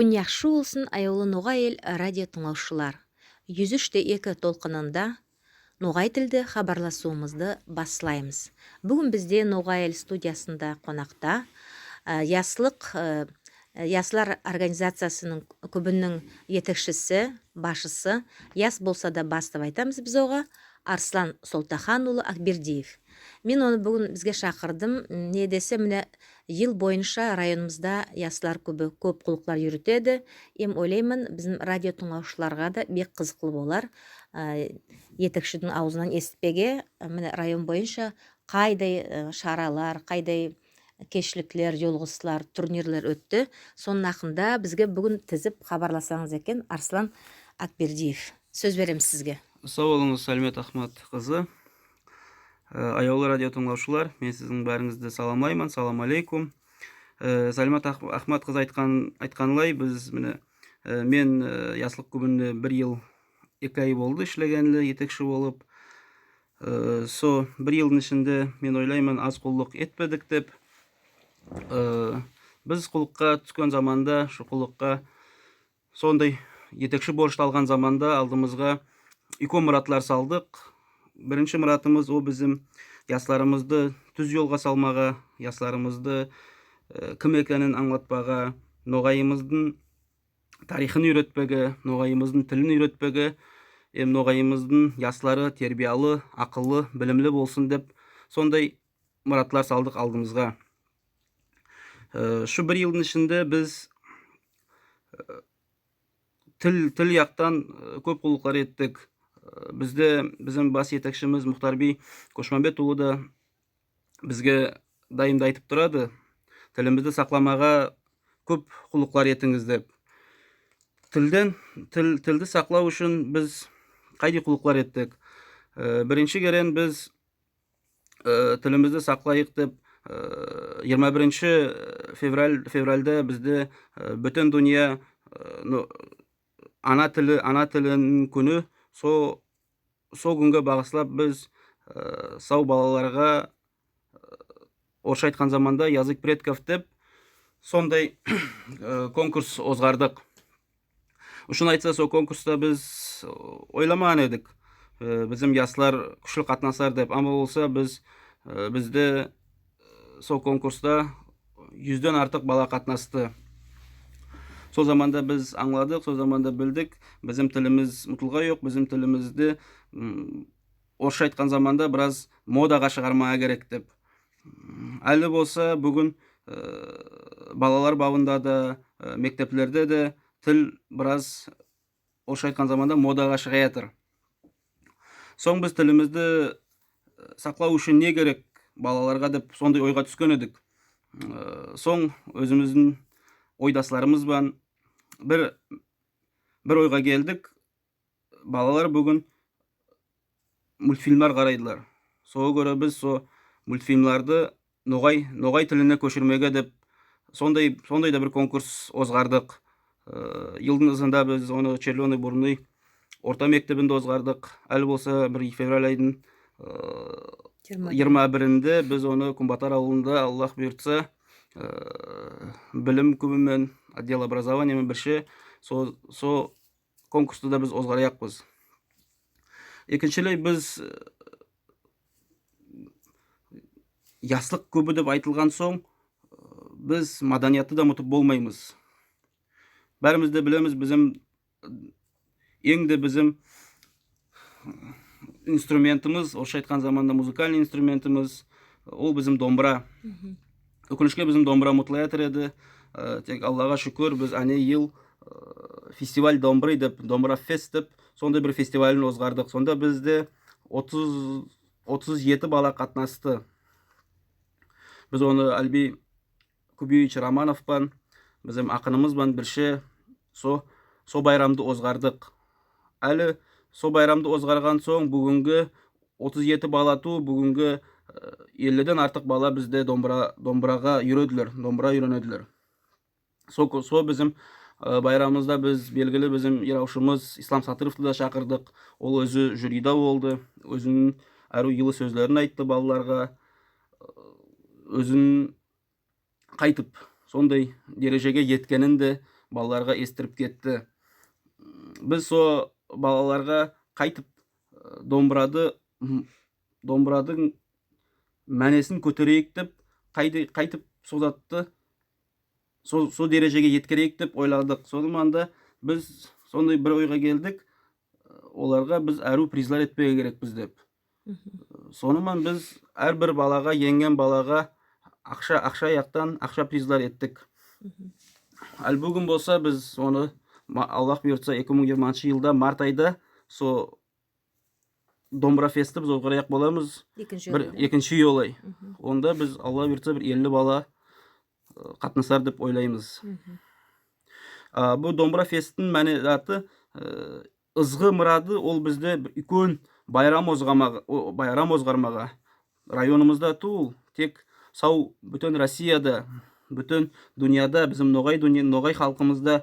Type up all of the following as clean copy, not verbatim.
Күн яхшы болсын, аяулы Ноғай ел радио тыңлаушылар. 103.2 толқынында Ноғай тілді хабарласуымызды баслаймыз. Бүгін бізде Ноғай ел студиясында қонақта Яслар организациясының көбінің етекшісі, башысы, яс болса да бас деп айтамыз біз оға, Арслан Солтаханұлы Акбердиев. Мен оны бүгін бізге шақырдым. Не десе, міне ел бойынша районымызда яслар көп құлықлар үйретеді. Ойлаймын, біздің радио тыңлаушыларға да бек қызықлы болар. Етекшінің аузынан естіпеге, міне район бойынша қайдай шаралар, қайдай кешіліктер, жолғысылар, турнирлер өтті. Соның ақында бізге бүгін тізіп хабарласаңыз екен, Арслан Акбердиев. Сөз береміз сізге. Сау болыңыз, Сәлмет Ахмат қызы. Аяулы радио тыңлаушылар, мен сіздің бәріңізді саламлаймын. Салам алейкум. Сәлмет Ахмат қызы айтқанлай, мен яслық көбінде 1 ел 2 ай болды ішлегенлі, етекші болып. Со 1 елдің ішінде мен ойлаймын, аз құллық етпедік деп. Біз құлыққа түскен заманда, шу құлыққа сондай етекші борышты алған заманда алдымызға 2 мұратлар салдық. Бірінші мұратымыз о біздің ясларымызды түз жолға салмаға, ясларымызды кім екенін аңлатпаға, ноғайымыздың тарихын үйретпеге, ноғайымыздың тілін үйретпеге, ноғайымыздың яслары тербиялы, ақылы, білімлі болсын деп сондай мұратлар салдық алдымызға. Шу 1 елдің ішінде біз тіл яқтан көп құлықлар еттік. Біздің бас етекшіміз Мұхтарби Көшмәмбетұлы да бізге дайымда айтып тұрады, тілімізді сақламаға көп құлықлар етіңіз деп. Тілді сақлау үшін біз қайдай құлықлар еттік. Бірінші керен біз тілімізді сақлайық деп 21 февральда бізде бүтін дүния ана тілінің күні. Со күнге бағыслап біз сау балаларға орысша айтқан заманда язык предков деп сондай конкурс озғардық. Ушын айтса, со конкурста біз ойламаған едік. Біздің яслар күшіл қатынасар деп. Ама болса бізде со конкурста 100-ден артық бала қатынасты. Сол заманда біз аңладық, сол заманда білдік, біздің тіліміз мұтылға жоқ, біздің тілімізді орысша айтқан заманда біраз модаға шығармаға керек деп. Әлі болса, бүгін балалар бабында да, мектеплерде де тіл біраз орысша айтқан заманда модаға шыға жатыр. Соң біз тілімізді сақлау үшін не керек балаларға деп сондай ойға түскен едік. Соң өзіміздің ойдасларымыз бан бір ойға келдік. Балалар бүгін мультфильмлар қарайдылар. Соға көрі біз со мультфильмларды ноғай тіліне көшірмеге деп сондай да бір конкурс озғардық. Елдің ызында біз оны Черленый Бурный орта мектебінде озғардық. Әлі болса 1 февраль айдың 21-інде біз оны Күмбатар ауылында, Аллах бұйыртса, білім көбімен, отдел образованиямен бірше со конкурсты да біз озғараяқпыз. Екіншілей біз яслық көбі деп айтылған соң, біз маданиятты да ұмытып болмаймыз. Бәріміз де білеміз, біздің инструментіміз, орысша айтқан заманда музыкальный инструментіміз, ол біздің домбыра. Өкінішке біздің домбыра мұтылай атыр еді. Тек Аллаға шүкір, біз әне ел фестиваль домбыры деп, домбыра фест деп, сонда бір фестивалін озғардық. Сонда бізде 37 бала қатынасты. Біз оны Альби Кубевич Романовпан, біздің ақынымызбан бірше со байрамды озғардық. Әлі со байрамды озғарған соң бүгінгі 37 бала ту, бүгінгі 50-ден артық бала бізде домбыраға үйренеділер. Со біздің байрамымызда біз белгілі біздің ераушымыз Ислам Сатыровты да шақырдық. Ол өзі жюрида болды, өзінің әру елі сөздерін айтты балаларға, өзін қайтып сондай дережеге еткенін де балаларға естіріп кетті. Біз со балаларға қайтып домбырадың мәнесін көтерейік деп қайтып сол затты сол дәрежеге жеткерейік деп ойладық. Сонымен біз сондай бір ойға келдік, оларға біз әру призлар етпеге керекпіз деп. Сонымен біз әрбір балаға, енген балаға ақша яқтан ақша призлар еттік. Әл бүгін болса біз оны Аллах бұйыртса 2020 жылда март айда со домбыра фесті біз олғараяқ боламыз. Екінші олай. Онда біз Алла бұйыртса бір 50 бала қатнасар деп ойлаймыз. Бұл домбыра фестінің мәне заты ызғы мұрады, ол бізде үлкен байрам озғармаға. Районымызда тұл, тек сау бүтін Россияда, бүтін дүнияда, біздің ноғай халқымызда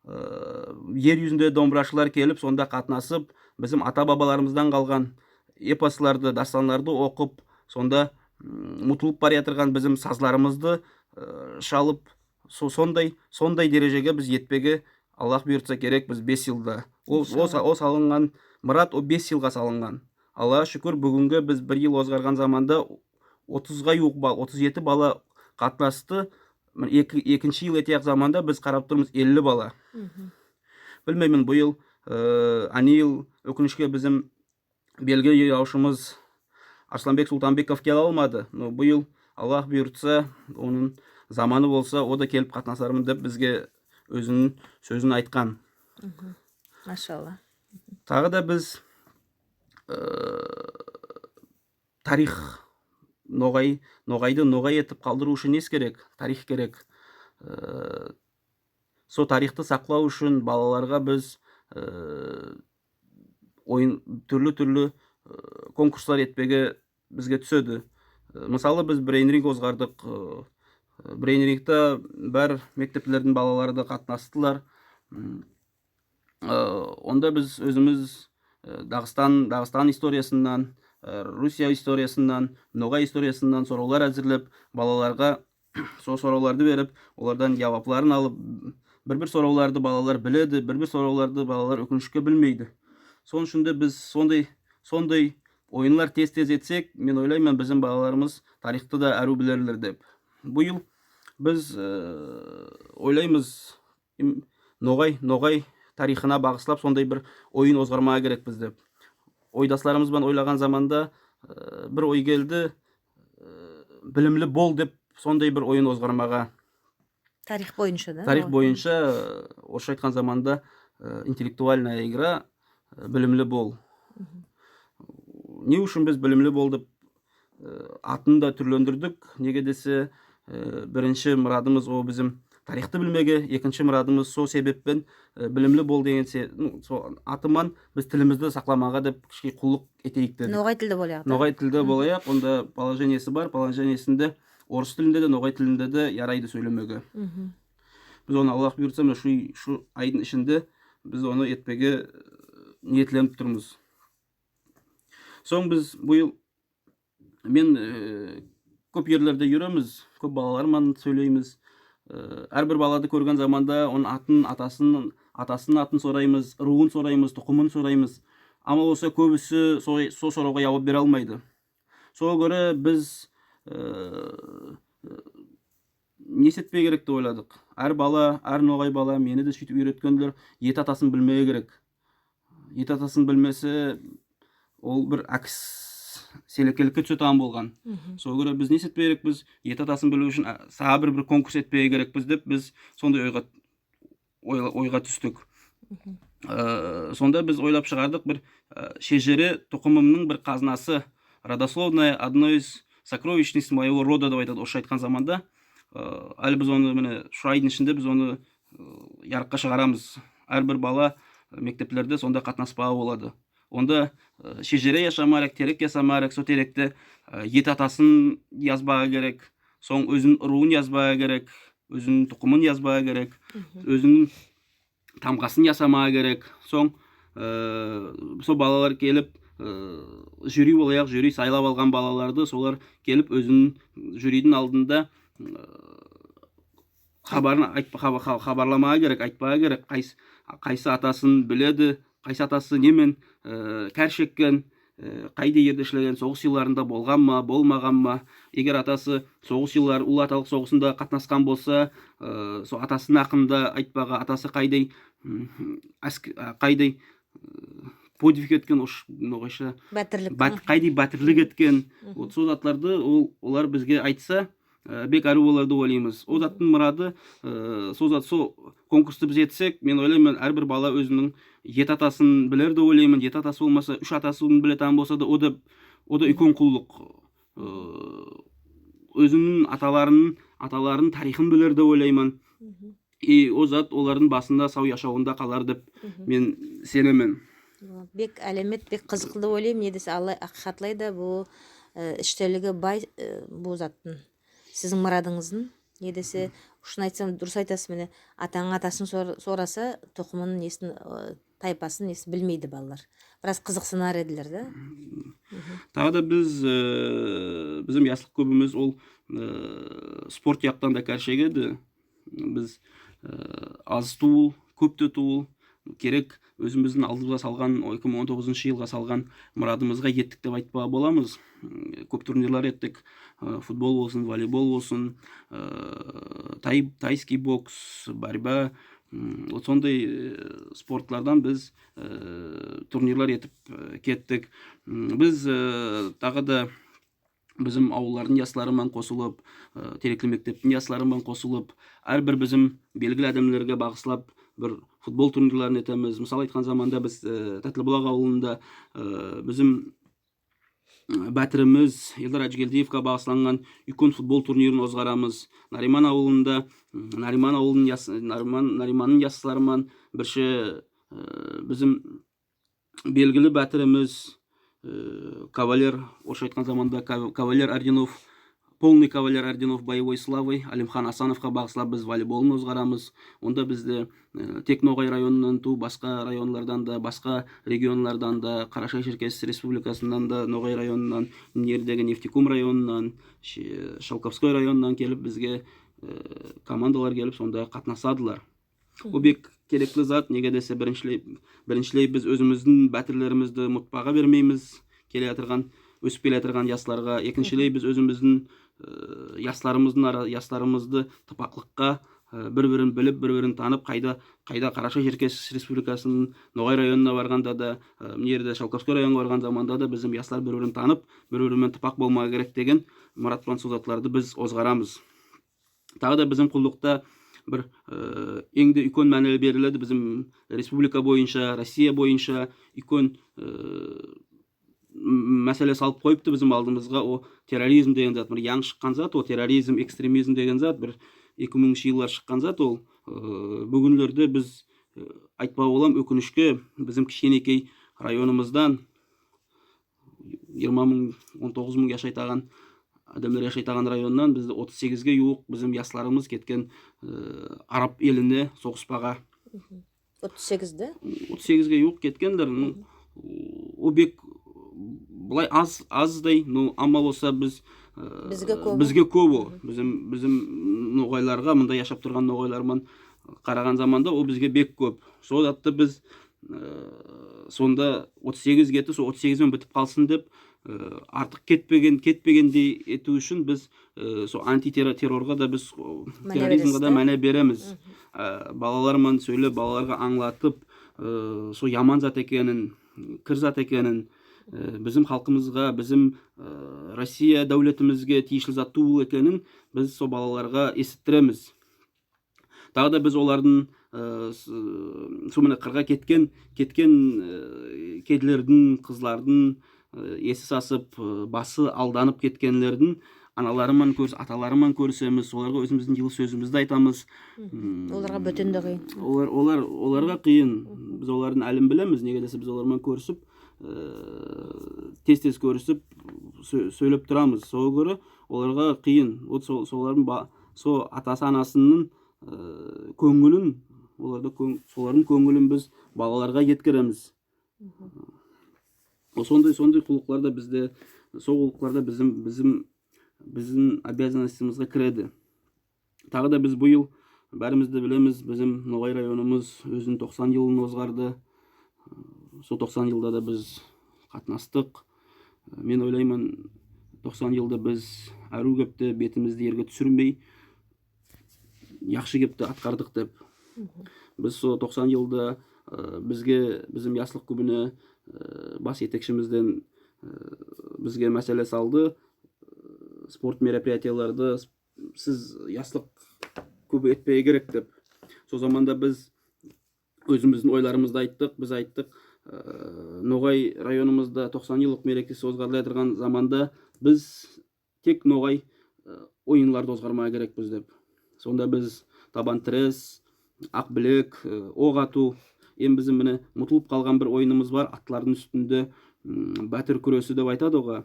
ер жүзінде домбырашылар келіп, сонда қатнасып, біздің ата-бабаларымыздан қалған эпосларды, дастанларды оқып, сонда мұтылып бар жатырған біздің сазларымызды шалып, сондай дәрежеге біз етпеге Аллах бұйыртса керек, біз 5 жылда. Ол салынған мұрат, о 5 жылға салынған. Аллаға шүкір, бүгінгі біз 1 ел озғарған заманда 30-ға юқ бал, 37 бала қатнасты. Екінші ел етеяқ заманда біз қарап тұрмыз 50 бала. Білмеймін, бұл Анил өкінішке біздің белгі яушымыз Арсланбек Сұлтанбеков келе алмады. Бұл Аллах бұйыртса, оның заманы болса, о да келіп қатнасармын деп бізге өзінің сөзін айтқан. Машалла. Тағы да біз тарих, ноғайды ноғай етіп қалдыру үшін нес керек? Тарих керек. Со тарихты сақлау үшін балаларға біз түрлі конкурстар етпеге бізге түседі. Мысалы, біз брейнринг озғардық. Брейнрингта бәр мектеплердің балалары да қатнастылар. Онда біз өзіміз Дағыстан историясынан, Русия историясынан, Ноғай историясынан сораулар әзірлеп, балаларға сол сорауларды беріп, олардан жауапларын алып, бір сорауларды балалар біледі, бір сорауларды балалар өкінішке білмейді. Соның үшінде біз сондай ойынлар тез етсек, мен ойлаймын, біздің балаларымыз тарихты да әру білерлер деп. Бұл біз ойлаймыз, ноғай тарихына бағыслап сондай бір ойын озғармаға керекпіз деп. Ойдасларымызбен ойлаған заманда бір ой келді, білімлі бол деп сондай бір ойын озғармаға. Тарих бойынша да? Тарих бойынша, орысша айтқан заманда интеллектуальная игра, білімлі бол. Не үшін біз білімлі бол деп атын да түрлендірдік. Неге десе, бірінші мұрадымыз о біздің тарихты білмеге, екінші мұрадымыз сол себеппен білімлі бол деген атыман біз тілімізді сақламаға деп кішкей құллық етейік дедік. Ноғай тілді болайық. Ноғай тілді болайық, онда положениесі бар, положениесінде орыс тілінде де, ноғай тілінде де ярайды сөйлемеге. Біз оны Аллах бұйыртса, шу айдың ішінде біз оны етпеге ниетленіп тұрмыз. Соң біз бұл мен көп ерлерде жүреміз, көп балалармен сөйлейміз. Әрбір балады көрген заманда оның атасының атын сораймыз, руын сораймыз, тұқымын сораймыз. Ама осы көбісі сол сұрауға жауап бере алмайды. Сол көре біз не етпей керек деп ойладық. Әр бала, әр ноғай бала мені де сөйтіп үйреткендер, ет атасын білмеге керек. Ет атасын білмесе, ол бір әкіс селекелікке түсетін болған. Сол көре біз не етпей керек, біз ет атасын білу үшін саға бір конкурс етпей керекпіз деп, біз сондай ойға түстік. Сонда біз ойлап шығардық, бір шежіре тұқымымның бір қазынасы, родословная одной из сокровищниц моего рода деп айтады, орысша айтқан заманда. Әлі біз оны шу айдың ішінде біз оны ярыққа шығарамыз. Әрбір бала мектеплерде сонда қатынаспағы болады. Онда шежіре яшамарек, терек ясамарек, со теректе ет атасын язбаға керек, соң өзінің руын язбаға керек, өзінің тұқымын язбаға керек, өзінің тамғасын ясамаға керек. Соң сол балалар келіп, жюри болайық, жюри сайлап алған балаларды, солар келіп өзінің жюридің алдында хабарын хабарламага керек, айтпага керек. Кайсы атасын биледі, кайсы атасы немен кәр шеккен, қайда жерде ішлеген, соғыс жылдарында болған ма, болмаған ма. Егер атасы соғыс жылдары Ұлы Оталық соғысында қатынасқан болса, сол атасының ақында айтпаға, атасы қайдай подвиг еткен, ноғайша Бәтірлік. қайдай батырлық еткен. Сол затларды олар бізге айтса, бек әрі оларды ойлаймыз. О заттың мұрады, сол конкурсты біз етсек, мен ойлаймын, әрбір бала өзінің ет атасын білерді ойлаймын. Ет атасы болмаса, үш атасын білетін болса да, о да үлкен құлдық. Өзінің аталарының тарихын білерді ойлаймын. И о зат олардың басында сау яшауында қалар деп мен сенемін. Бек әлемет, бек қызықлы ойлаймын. Не десе, Алла ақиқатлайды, бұл іштелігі бай бұл заттың. Сіздің мұрадыңыздың, не десе, ұшын айтсам, дұрыс айтасыз, мені атаның атасын сораса, тоқымының несін, тайпасын несін білмейді балалар. Біраз қызықсынар еділер, да? Тағы да біздің яслық көбіміз ол спорт яқтан да кәршегеді. Біз аз туыл, көпті туыл керек, өзіміздің алдымызға салған, 2019 жылға салған мұрадымызға еттік деп айтпаға боламыз. Көп турнирлар еттік, футбол болсын, волейбол болсын, тайский бокс, борьба, сондай спортлардан біз турнирлар етіп кеттік. Біз тағы да біздің ауыллардың ясларымен қосылып, Терекли мектептің ясларымен қосылып, әрбір біздің белгілі адамдарға бағыслап бір футбол турнирларын етеміз. Мысалы айтқан заманда біз Тәтлібұлақ ауылында біздің бәтіріміз Елдар Әжгелдиевқа бағысланған үлкен футбол турнирін озғарамыз. Нариман ауылының ясыларымен бірше біздің белгілі бәтіріміз кавалер, орысша айтқан заманда кавалер орденов, полный кавалер орденов боевой славы Алимхан Асановқа бағыслап біз волейболын озғарамыз. Онда бізді тек Ноғай районынан ту, басқа районлардан да, басқа регионлардан да, Қарашай-Черкес республикасынан да, Ноғай районынан, Нердегі Нефтекум районынан, Шалковской районынан келіп бізге командалар келіп сонда қатынасадылар. Ол бек керекті зат, неге десе біріншілей біз өзіміздің бәтірлерімізді мұтпаға бермейміз, өсіп келе жатырған ясларға. Екіншілей біз өзіміздің ясларымызды тыпақлыққа бір-бірін біліп, бір-бірін танып, қайда Қарашай-Черкес республикасының Ноғай районына барғанда да, Нерде Шалковской районға барған заманда да біздің яслар бір-бірін танып, бір-бірімен тыпақ болмағы керек деген мұратпан созатларды біз озғарамыз. Тағы да біздің құлдықта бір еңді үлкен мәнілі беріледі. Біздің республика бойынша, Россия бойынша үлкен мәселе салып қойыпты біздің алдымызға. О терроризм деген зат, бір яң шыққан зат, о терроризм, экстремизм деген зат, бір 2000 жылдар шыққан зат. Ол бүгінлерді біз айтпа болам, өкінішке біздің кішкенекей районымыздан 20 мың, 19 мың яшайтаған адамдар яшайтаған районнан бізді 38-ге юық біздің ясларымыз кеткен араб еліне соғыспаға. 38-ді? 38-ге юық кеткендер. О бек бұлай аздай, амал болса бізге көп о. Біздің ноғайларға, мұнда яшап тұрған ноғайлармен қараған заманда о бізге бек көп. Сол атты біз сонда 38 кетті, сол 38-мен бітіп қалсын деп, артық кетпегендей ету үшін біз сол антитеррорға да біз терроризмға да мәне береміз. Балалармен сөйлеп, балаларға аңлатып, сол яман зат екенін, кір зат екенін, біздің халқымызға, біздің Россия дәулетімізге тиесілі зат туыл екенін біз сол балаларға есіттіреміз. Тағы да біз олардың сонымен қырға кеткен кеділердің, қызлардың есі сасып, басы алданып кеткенлердің аналарымен аталарымен көрісеміз, оларға өзіміздің жылы сөзімізді айтамыз. Оларға бөтенді қиын. Оларға қиын. Біз олардың әлін білеміз, неге десе біз олармен көрісіп, тез көрісіп, сөйлеп тұрамыз. Сол көрі оларға қиын. Сол атасы анасының көңілін, солардың көңілін біз балаларға еткереміз. Сондай құлықларда бізде, сол құлықларда біздің обязанностьімізге кіреді. Тағы да біз бұйыл бәріміз де білеміз, bizim Ноғай районымыз өзінің 90 жылын озғарды. Сол 90 жылда да біз қатынастық. Мен ойлаймын, 90 жылда біз әру кепті бетімізді ерге түсірмей, яқшы кепті атқардық деп. Біз сол 90 жылда бізге, bizim яслық күбіні бас етекшімізден бізге мәселе салды. Спорт мероприятияларды сіз яслық көбі етпей керек деп. Сол заманда біз өзіміздің ойларымызды айттық. Біз айттық, Ноғай районымызда 90 жылық мерекесі озғарылай тұрған заманда біз тек Ноғай ойынларды озғармай керекпіз деп. Сонда біз табан тірес, ақ білек, оқ ату, bizim міне мұтылып қалған бір ойынымыз бар. Атлардың үстінде бәтір күресі деп айтады оға.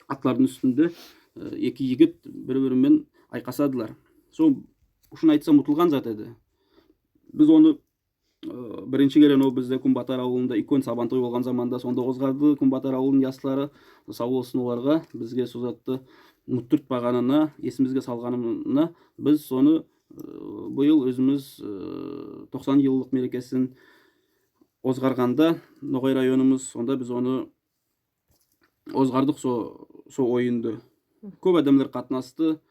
Атлардың үстінде екі егіт бір-бірімен айқасадылар. Сол ұшын айтсам ұтылған зат еді. Біз оны бірінші керен о бізде Күнбатар ауылында икон сабантой болған заманда сонда озғарды. Күнбатар ауылының ясылары сау болсын оларға, бізге сол затты ұмыттыртпағанына, есімізге салғанына біз соны бұйыл өзіміз 90 жылдық мерекесін озғарғанда Ноғай районымыз, сонда біз оны озғардық сол ойынды. Көп адамдар қатынасты,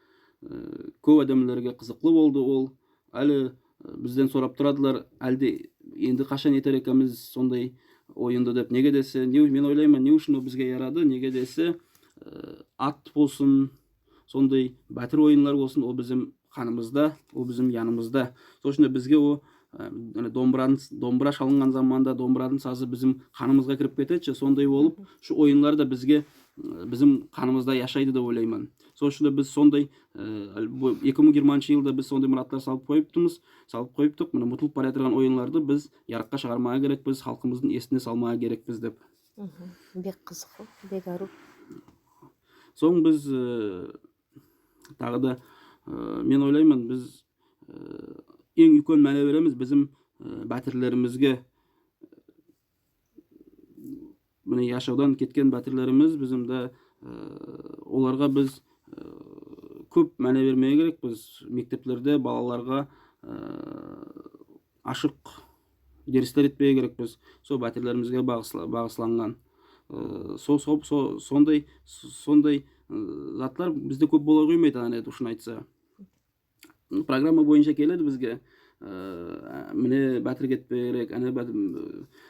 көп адамдарға қызықлы болды ол. Әлі бізден сұрап тұрадылар, әлде енді қашан етер екенбіз сондай ойынды деп. Неге десе, мен ойлаймын, не үшін бізге ярады? Неге десе, ат болсын, сондай бәтір ойынлар болсын, ол bizim қанымызда, ол bizim янымызда. Сол үшін бізге о домбыра шалынған заманда домбыраның сазы bizim қанымызға кіріп кетеді, сондай болып, шу ойынлар да бізге bizim қанымызда яшайды деп ойлаймын. Сол үшін біз сондай 2020 жылда біз сондай мұраттар салып қойыптық. Мына мұтылып бара жатырған ойынларды біз ярыққа шығармaya керекпіз, халқымыздың есіне салмaya керекпіз деп. Бек қызық, бек ару. Соң біз тағы да мен ойлаймын, біз ең үлкен мәне береміз bizim бәтірлерімізге. Міне яшаудан кеткен бәтірлеріміз біздің оларға біз көп мәне бермей керек. Біз мектеплерде балаларға ашық дерістер етпей керек. Біз сол бәтірлерімізге бағысланған. Сондай затлар бізде көп бола қоймайды, ұшын айтса. Программа бойынша келеді бізге. Міне бәтір кетпей керек,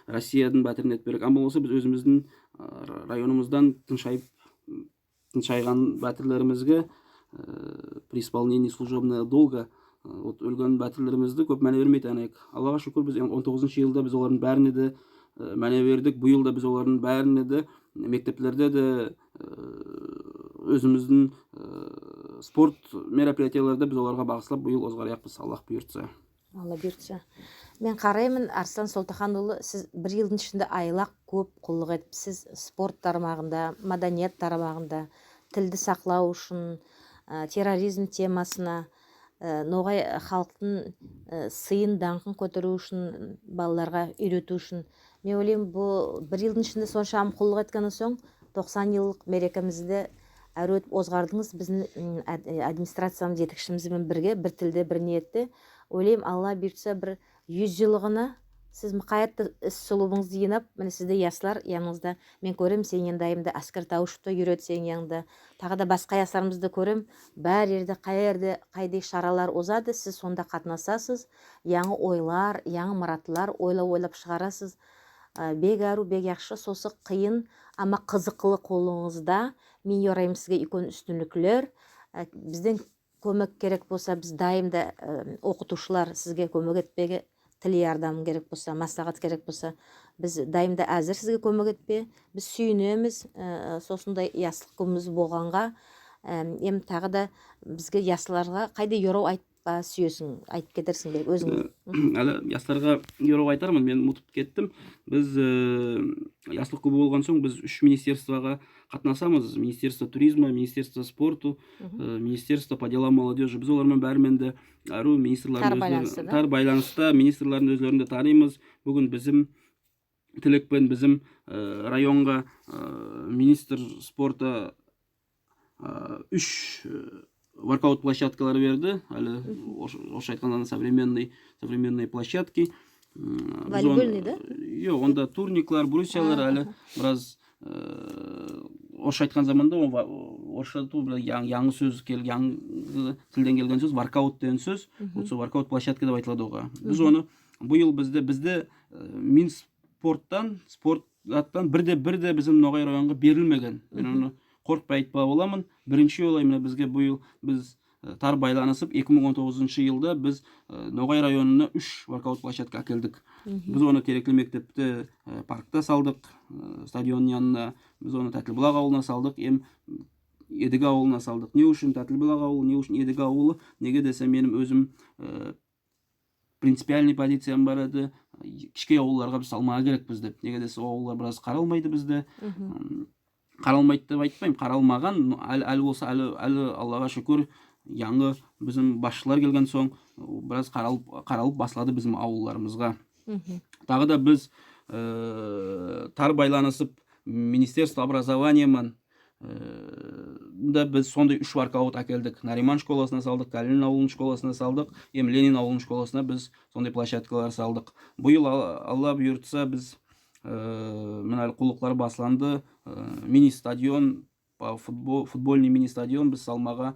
Россияның бәтірін етпей керек. Ама болса біз өзіміздің районымыздан тыншайған бәтірлерімізге при исполнении служебного долга өлген бәтірлерімізді көп мәне бермейді. Аллаға шүкір, біз 19 жылда біз олардың бәріне де мәне бердік. Бұйыл да біз олардың бәріне де мектеплерде де өзіміздің спорт мероприятияларда біз оларға бағыслап бұйыл озғарайықпыз, Аллах бұйыртса. Алла бұйыртса. Мен қараймын, Арслан Солтаханұлы, сіз бір жылдың ішінде айлақ көп құллық етіпсіз. Спорт тармағында, маданият тармағында, тілді сақлау үшін, терроризм темасына, Ноғай халықтың сыйын даңқын көтеру үшін, балаларға үйрету үшін. Мен ойлаймын, бұл бір жылдың ішінде сонша құллық еткені соң 90 жылдық мерекемізді әрі өтіп озғардыңыз. Біздің администрациямыз жетекшімізбен бірге, бір тілде, бір ниетте. Ойлаймын, Алла бұйыртса, бір 100 жылығына сіз мұқаятты іс сұлубыңызды жинап, міне сізді ясылар yanыңызда. Мен көрем, сен енді айымда әскер тауышыпты үйрет сен yanыңда. Тағы да басқа ясыларымызды көрем, бәр жерде, қайдай шаралар озады, сіз сонда қатынасасыз. Яңы ойлар, яңы мұратылар ойлап шығарасыз. Бек ару, бек яқшы, сосы қиын, ама қызықлы қолыңызда. Мен орайым сізге үлкен үстінліклер. Бізден көмек керек болса, біз дайымда оқытушылар сізге көмек етпеге, тілі ярдам керек болса, маслағат керек болса, біз дайымда әзір сізге көмек етпе. Біз сүйінеміз, сосындай ясылық күніміз болғанға. Тағы да бізге ясыларға қайда ерау айтпа сүйесің, айтып кетерсің бе өзің? Әлі ясыларға ерау айтармын, мен ұмытып кеттім. Біз ясылық күні болған соң біз 3 министерствоға қатынасамыз. Министерство туризма, Министерство спорту, Министерство по делам молодежи. Біз олармен бәрімен де әру министрлардың тар байланыста, министрлардың өзлерінде танимыз. Бүгін bizim тілекпен bizim районға министр спорта 3 воркаут площадкалары берді, әлі орысша айтқанда современный площадки. Волейбольный, да? Жоқ, онда турниклар, брусьялар әлі біраз орысша айтқан заманда орысша яңы сөз яңы тілден келген сөз воркаут деген сөз. Сол воркаут площадка деп айтылады оған. Біз оны биыл бізде спорттан бірде біздің Ноғай районға берілмеген. Мен оны қорықпай айтпа боламын. Бірінші олай міне бізге биыл біз тар байланысып 2019 жылда біз Ноғай районына 3 воркаут площадка әкелдік. Біз оны Терекли мектепті паркта салдық, стадионның янына. Біз оны Тәтілбұлақ ауылына салдық, Едігі ауылына салдық. Не үшін Тәтілбұлақ ауылы, не үшін Едігі ауылы? Неге десе менің өзім принципиальный позициям бар еді. Кішкей ауылдарға біз салмағы керекпіз деп. Неге десе ауылдар біраз қаралмайды бізде. Қаралмайды деп айтпаймын, қаралмаған, әлі болса әлі Аллаға шүкір яңы біздің басшылар келген соң біраз қаралып басылады біздің ауылдарымызға. Тағы да біз тар байланысып Министерство образованиемен да біз сондай 3 воркаут әкелдік. Нариман школасына салдық, Калинин ауылының школасына салдық, Ленин ауылының школасына біз сондай площадкалар салдық. Биыл Алла бұйыртса біз мына құлықлар басыланды, мини-стадион, футбольный мини-стадион біз салмаға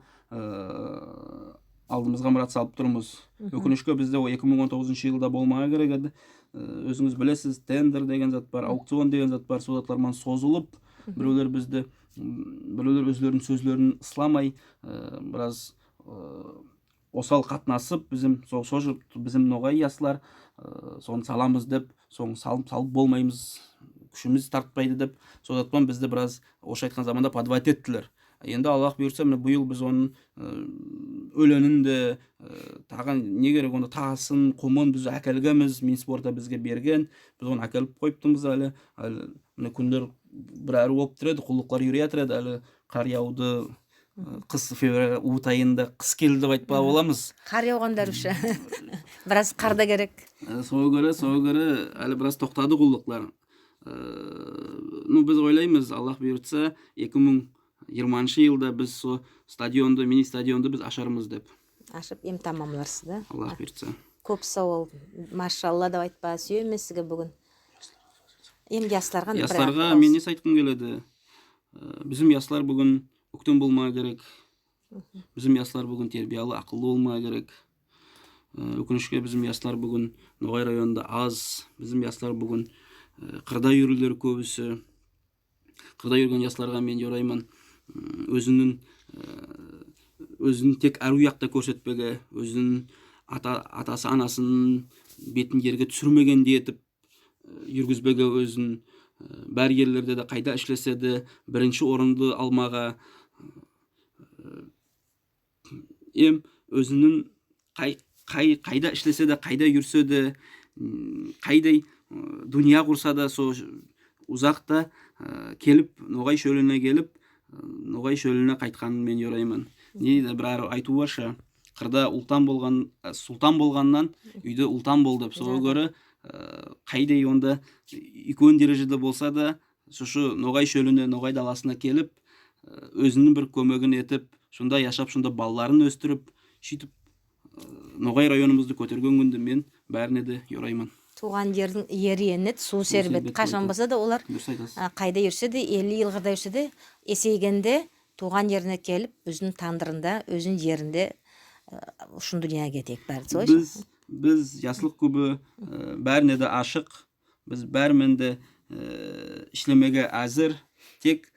алдымызға мұрат салып тұрмыз. Өкінішке бізде 2019 жылда болмаға керек еді. Өзіңіз білесіз, тендер деген зат бар, аукцион деген зат бар, сол заттармен созылып, біреулер өздерінің сөзлерін ысламай, біраз осал қатынасып, біздің Ноғай ясылар соны саламыз деп, соны салып болмаймыз, күшіміз тартпайды деп, сол заттан бізді біраз орысша айтқан заманда подвать еттілер. Енді Аллах бұйырса, биыл біз оның өлеңін де таған не керек, оны тасын, құмын біз әкелгенбіз, Минспорта бізге берген, біз оны әкеліп қойыптымыз әлі. Күндер бір әрі болып тұреді, құлықлар үйрей атырады, әлі қар яуды, қыс февраль уыт айында қыс келді деп айтпа боламыз. Қар яуғандар үшін біраз қарда керек. Соға көрі әлі біраз тоқтады құлықлар. Біз ойлаймыз, Аллах бұйыртса, 2020 жылда біз со стадионды, мини-стадионды біз ашармыз деп. Ашып, тамамларсыз да? Аллах бұйыртса. Көп сауал, машалла деп айтпа, сүйемесігі бүгін. Ясларға мен несі айтқым келеді. Bizim яслар бүгін өктем болмай керек. Bizim яслар бүгін тербиялы, ақылды болмай керек. Өкінішке bizim яслар бүгін Ноғай районында аз. Bizim яслар бүгін қырда үйрілер көбісі. Қырда үйрген ясларға мен yorayman өзінің тек әруяқта көрсетпеге, өзінің атасы анасының бетін жерге түсірмеген етіп жүргізбеге, өзін бәр ерлерде де қайда ішлесе де бірінші орынды алмаға, өзінің қайда ішлесе де, қайда жүрсе де, қайдай дүния құрса да, со ұзақта келіп, Ноғай шөліне келіп, Ноғай шөліне қайтқанын мен yorayman. Не де бір айту барша, қырда сұлтан болғаннан үйде ұлтан болды. Соға көрі қайдай онда үлкен дәрежеде болса да, сошы Ноғай шөліне, Ноғай даласына келіп, өзінің бір көмегін етіп, шында яшап, шында балаларын өстіріп, шүйтіп Ноғай районымызды көтерген күнді мен бәріне де yorayman. Туған жердің еренет, су сербет, қашан болса да олар қайда жүрсе де, 50 жылғырда жүрсе де, есейгенде туған жеріне келіп, өзінің тандырында, өзінің жерінде ұшын дүния кетек бәрі. Біз ясылық көбі бәріне де ашық, біз бәрімен де ішлемеге әзір, тек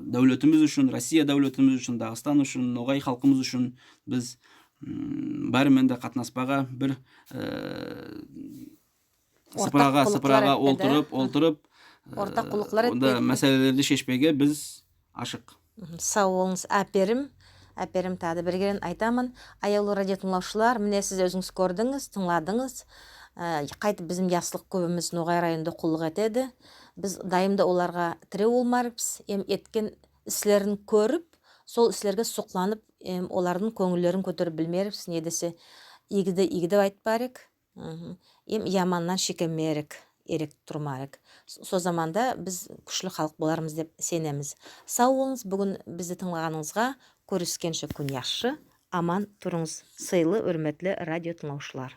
дәулетіміз үшін, Россия дәулетіміз үшін, Дағыстан үшін, Ноғай халқымыз үшін біз бәрімен де қатынаспаға бір сыпыраға олтырып ортақ құлықлар мәселелерді шешпеге біз ашық. Сау болыңыз, әперім тады біргерін айтамын. Аяулы радио тыңлаушылар, міне сіз өзіңіз көрдіңіз, тыңладыңыз. Қайтып bizim яслық көбіміз Ноғай районында құлық етеді. Біз дайымда оларға тіре болмарыпс, еткен іслерін көріп, сол іслерге сұқланып, олардың көңілерін көтеріп білмеріпс, не десе, игіді айтпарек, яманнан шекемерек, ерек тұрмарек. Со заманда біз күшлі халық боларымыз деп сенеміз. Сау болыңыз, бүгін бізді тыңлағаныңызға Көріскенше күн яхшы, аман тұрыңыз, сыйлы, өрметлі радио тыңлаушылар.